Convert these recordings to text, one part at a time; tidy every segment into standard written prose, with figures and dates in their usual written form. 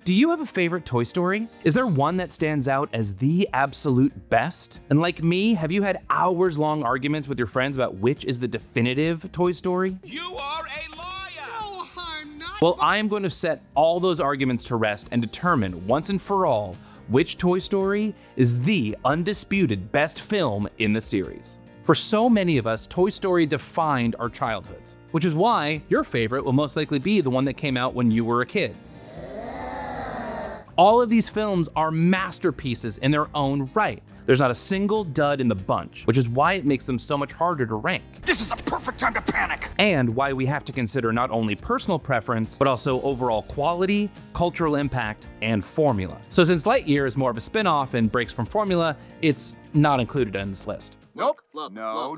Do you have a favorite Toy Story? Is there one that stands out as the absolute best? And like me, have you had hours-long arguments with your friends about which is the definitive Toy Story? You are a liar! No, I'm not. Well, I am going to set all those arguments to rest and determine once and for all which Toy Story is the undisputed best film in the series. For so many of us, Toy Story defined our childhoods, which is why your favorite will most likely be the one that came out when you were a kid. All of these films are masterpieces in their own right. There's not a single dud in the bunch, which is why it makes them so much harder to rank. This is the perfect time to panic! And why we have to consider not only personal preference, but also overall quality, cultural impact, and formula. So since Lightyear is more of a spin-off and breaks from formula, it's not included in this list. Nope. No.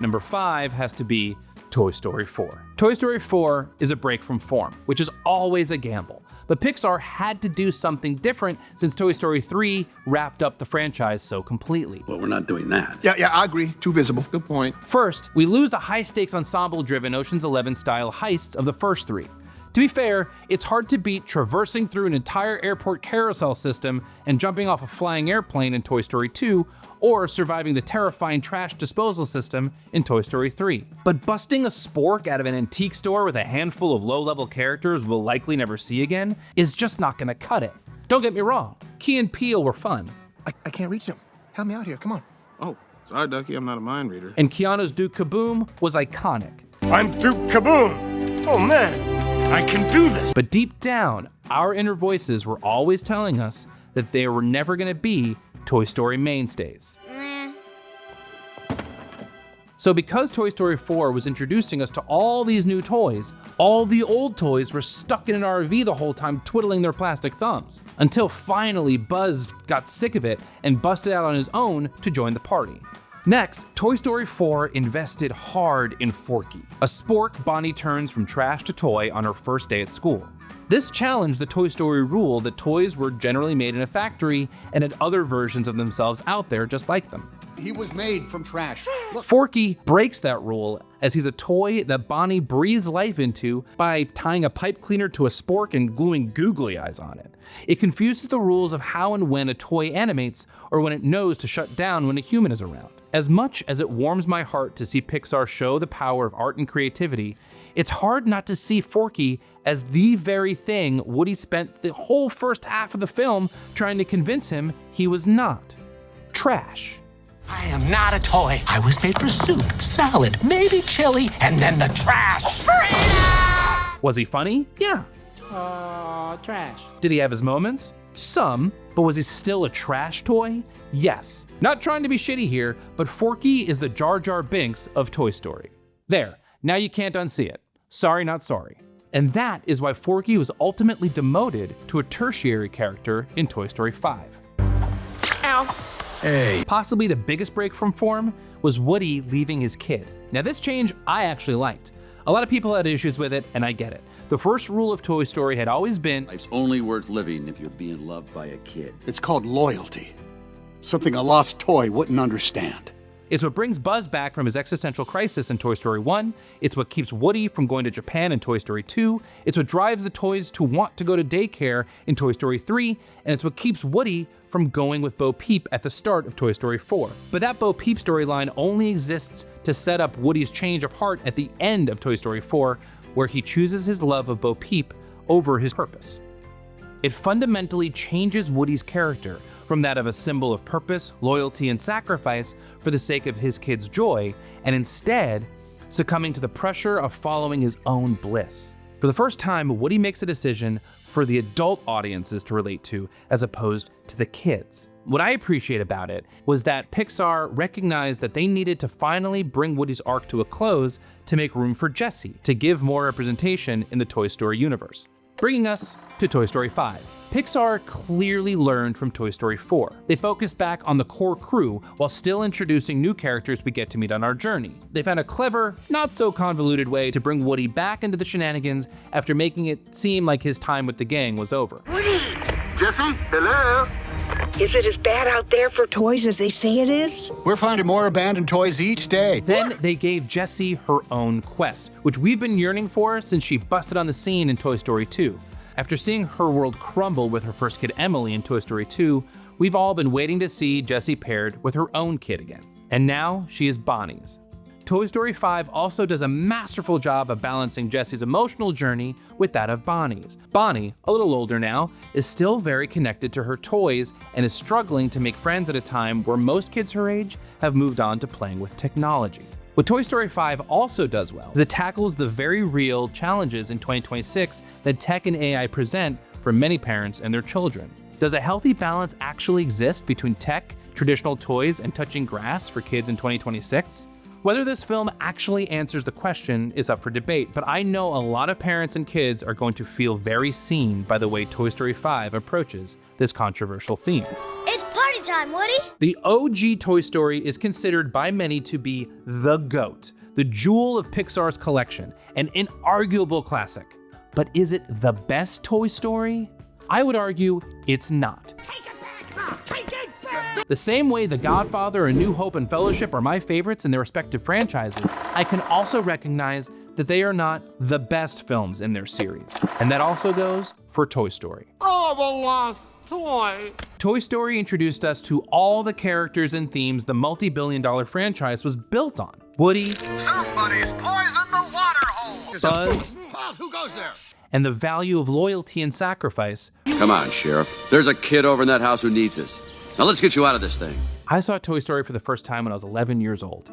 Number 5 has to be Toy Story 4. Toy Story 4 is a break from form, which is always a gamble. But Pixar had to do something different since Toy Story 3 wrapped up the franchise so completely. Well, we're not doing that. Yeah, I agree. Too visible. Good point. First, we lose the high-stakes ensemble-driven Ocean's 11-style heists of the first 3. To be fair, it's hard to beat traversing through an entire airport carousel system and jumping off a flying airplane in Toy Story 2, or surviving the terrifying trash disposal system in Toy Story 3. But busting a spork out of an antique store with a handful of low-level characters we'll likely never see again is just not gonna cut it. Don't get me wrong, Key and Peele were fun. I can't reach him. Help me out here. Come on. Oh, sorry, Ducky, I'm not a mind reader. And Keanu's Duke Kaboom was iconic. I'm Duke Kaboom! Oh man, I can do this! But deep down, our inner voices were always telling us that they were never gonna be Toy Story mainstays. So because Toy Story 4 was introducing us to all these new toys, all the old toys were stuck in an RV the whole time twiddling their plastic thumbs, until finally Buzz got sick of it and busted out on his own to join the party. Next, Toy Story 4 invested hard in Forky, a spork Bonnie turns from trash to toy on her first day at school. This challenged the Toy Story rule that toys were generally made in a factory and had other versions of themselves out there just like them. He was made from trash. Look. Forky breaks that rule as he's a toy that Bonnie breathes life into by tying a pipe cleaner to a spork and gluing googly eyes on it. It confuses the rules of how and when a toy animates or when it knows to shut down when a human is around. As much as it warms my heart to see Pixar show the power of art and creativity, it's hard not to see Forky as the very thing Woody spent the whole first half of the film trying to convince him he was not. Trash. I am not a toy. I was made for soup, salad, maybe chili, and then the trash. Was he funny? Yeah. Trash. Did he have his moments? Some. But was he still a trash toy? Yes. Not trying to be shitty here, but Forky is the Jar Jar Binks of Toy Story. There. Now you can't unsee it. Sorry, not sorry. And that is why Forky was ultimately demoted to a tertiary character in Toy Story 5. Ow. Hey. Possibly the biggest break from form was Woody leaving his kid. Now this change I actually liked. A lot of people had issues with it, and I get it. The first rule of Toy Story had always been, Life's only worth living if you're being loved by a kid. It's called loyalty. Something a lost toy wouldn't understand. it's what brings Buzz back from his existential crisis in Toy Story 1, it's what keeps Woody from going to Japan in Toy Story 2, it's what drives the toys to want to go to daycare in Toy Story 3, and it's what keeps Woody from going with Bo Peep at the start of Toy Story 4. But that Bo Peep storyline only exists to set up Woody's change of heart at the end of Toy Story 4, where he chooses his love of Bo Peep over his purpose. It fundamentally changes Woody's character from that of a symbol of purpose, loyalty, and sacrifice for the sake of his kid's joy, and instead succumbing to the pressure of following his own bliss. For the first time, Woody makes a decision for the adult audiences to relate to, as opposed to the kids. What I appreciate about it was that Pixar recognized that they needed to finally bring Woody's arc to a close to make room for Jessie, to give more representation in the Toy Story universe. Bringing us to Toy Story 5. Pixar clearly learned from Toy Story 4. They focused back on the core crew while still introducing new characters we get to meet on our journey. They found a clever, not so convoluted way to bring Woody back into the shenanigans after making it seem like his time with the gang was over. Woody! Jessie, hello? Is it as bad out there for toys as they say it is? We're finding more abandoned toys each day. Then they gave Jessie her own quest, which we've been yearning for since she busted on the scene in Toy Story 2. After seeing her world crumble with her first kid Emily in Toy Story 2, we've all been waiting to see Jessie paired with her own kid again. And now she is Bonnie's. Toy Story 5 also does a masterful job of balancing Jessie's emotional journey with that of Bonnie's. Bonnie, a little older now, is still very connected to her toys and is struggling to make friends at a time where most kids her age have moved on to playing with technology. What Toy Story 5 also does well is it tackles the very real challenges in 2026 that tech and AI present for many parents and their children. Does a healthy balance actually exist between tech, traditional toys, and touching grass for kids in 2026? Whether this film actually answers the question is up for debate, but I know a lot of parents and kids are going to feel very seen by the way Toy Story 5 approaches this controversial theme. It's party time, Woody! The OG Toy Story is considered by many to be the GOAT, the jewel of Pixar's collection, an inarguable classic. But is it the best Toy Story? I would argue it's not. Take it back! Take it back! The same way The Godfather, A New Hope, and Fellowship are my favorites in their respective franchises, I can also recognize that they are not the best films in their series. And that also goes for Toy Story. Oh, the lost toy. Toy Story introduced us to all the characters and themes the multi-billion-dollar franchise was built on. Woody, Somebody's poisoned the water hole. Buzz, Who goes there? and the value of loyalty and sacrifice. Come on, Sheriff. There's a kid over in that house who needs us. Now let's get you out of this thing. I saw Toy Story for the first time when I was 11 years old.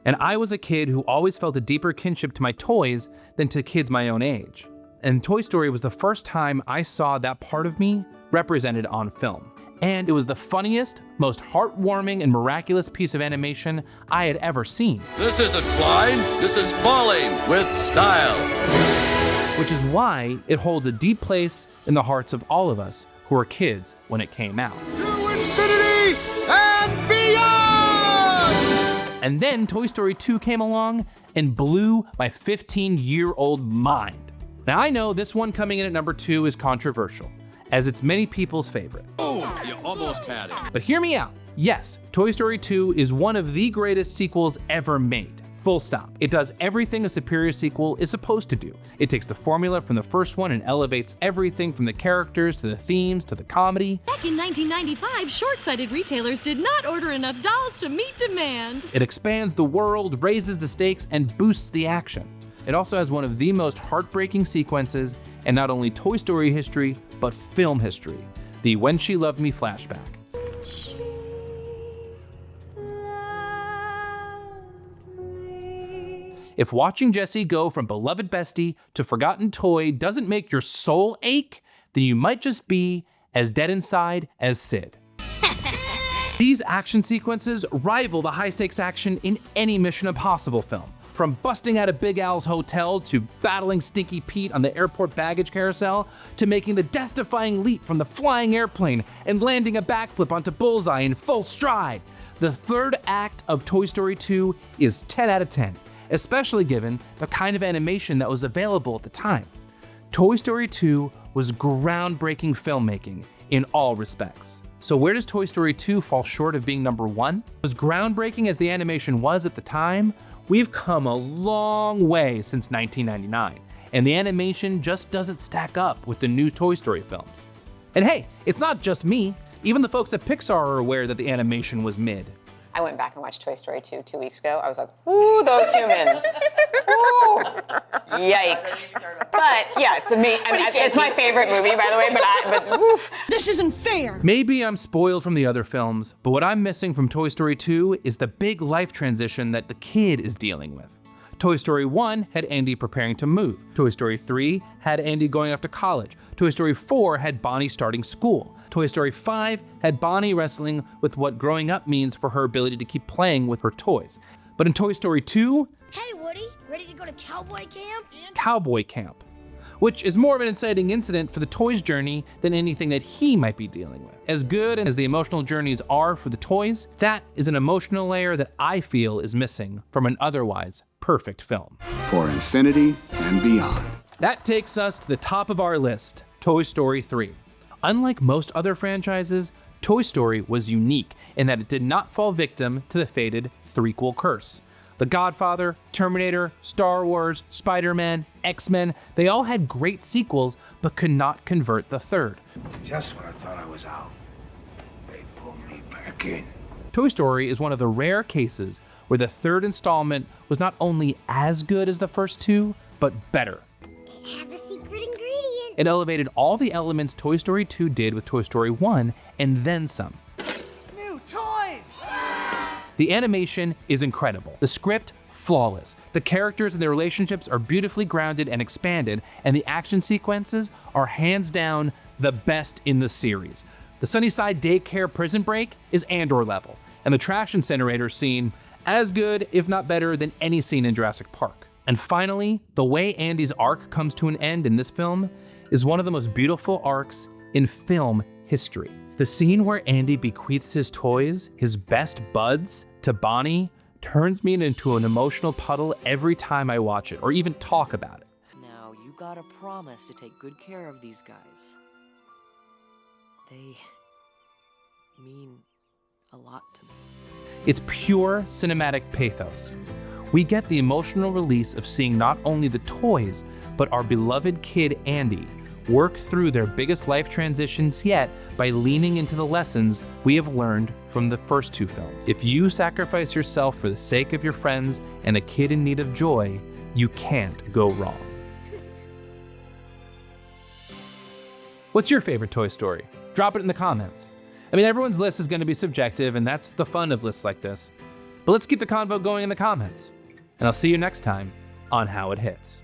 And I was a kid who always felt a deeper kinship to my toys than to kids my own age. And Toy Story was the first time I saw that part of me represented on film. And it was the funniest, most heartwarming, and miraculous piece of animation I had ever seen. This isn't flying. This is falling with style. Which is why it holds a deep place in the hearts of all of us who were kids when it came out. To infinity and beyond! And then Toy Story 2 came along and blew my 15-year-old mind. Now I know this one coming in at number 2 is controversial, as it's many people's favorite. Oh, you almost had it. But hear me out. Yes, Toy Story 2 is one of the greatest sequels ever made. Full stop. It does everything a superior sequel is supposed to do. It takes the formula from the first one and elevates everything from the characters to the themes to the comedy. Back in 1995, short-sighted retailers did not order enough dolls to meet demand. It expands the world, raises the stakes, and boosts the action. It also has one of the most heartbreaking sequences in not only Toy Story history, but film history, the When She Loved Me flashback. If watching Jessie go from beloved bestie to forgotten toy doesn't make your soul ache, then you might just be as dead inside as Sid. These action sequences rival the high-stakes action in any Mission Impossible film. From busting out of Big Al's hotel to battling Stinky Pete on the airport baggage carousel to making the death-defying leap from the flying airplane and landing a backflip onto Bullseye in full stride. The third act of Toy Story 2 is 10 out of 10. Especially given the kind of animation that was available at the time. Toy Story 2 was groundbreaking filmmaking in all respects. So where does Toy Story 2 fall short of being number 1? As groundbreaking as the animation was at the time, we've come a long way since 1999, and the animation just doesn't stack up with the new Toy Story films. And hey, it's not just me. Even the folks at Pixar are aware that the animation was mid. I went back and watched Toy Story 2 weeks ago. I was like, ooh, those humans. Ooh, yikes. But yeah, it's amazing. I mean, it's my favorite movie, by the way, but oof. This isn't fair. Maybe I'm spoiled from the other films, but what I'm missing from Toy Story 2 is the big life transition that the kid is dealing with. Toy Story 1 had Andy preparing to move. Toy Story 3 had Andy going off to college. Toy Story 4 had Bonnie starting school. Toy Story 5 had Bonnie wrestling with what growing up means for her ability to keep playing with her toys. But in Toy Story 2, Hey, Woody, ready to go to cowboy camp? Cowboy Camp, which is more of an inciting incident for the toys' journey than anything that he might be dealing with. As good as the emotional journeys are for the toys, that is an emotional layer that I feel is missing from an otherwise perfect film. For infinity and beyond. That takes us to the top of our list, Toy Story 3. Unlike most other franchises, Toy Story was unique in that it did not fall victim to the fated Threequel curse. The The Godfather, Terminator, Star Wars, Spider-Man, X-Men, they all had great sequels, but could not convert the third. Just when I thought I was out, they pulled me back in. Toy Story is one of the rare cases where the third installment was not only as good as the first two, but better. It has a secret ingredient. It elevated all the elements Toy Story 2 did with Toy Story 1, and then some. New toys! The animation is incredible. The script, flawless. The characters and their relationships are beautifully grounded and expanded, and the action sequences are hands down the best in the series. The Sunnyside Daycare prison break is Andor level, and the trash incinerator scene as good, if not better, than any scene in Jurassic Park. And finally, the way Andy's arc comes to an end in this film is one of the most beautiful arcs in film history. The scene where Andy bequeaths his toys, his best buds, to Bonnie turns me into an emotional puddle every time I watch it, or even talk about it. Now, you gotta promise to take good care of these guys. They mean a lot to me. It's pure cinematic pathos. We get the emotional release of seeing not only the toys, but our beloved kid Andy work through their biggest life transitions yet by leaning into the lessons we have learned from the first two films. If you sacrifice yourself for the sake of your friends and a kid in need of joy, you can't go wrong. What's your favorite Toy Story? Drop it in the comments. I mean, everyone's list is going to be subjective, and that's the fun of lists like this. But let's keep the convo going in the comments. And I'll see you next time on How It Hits.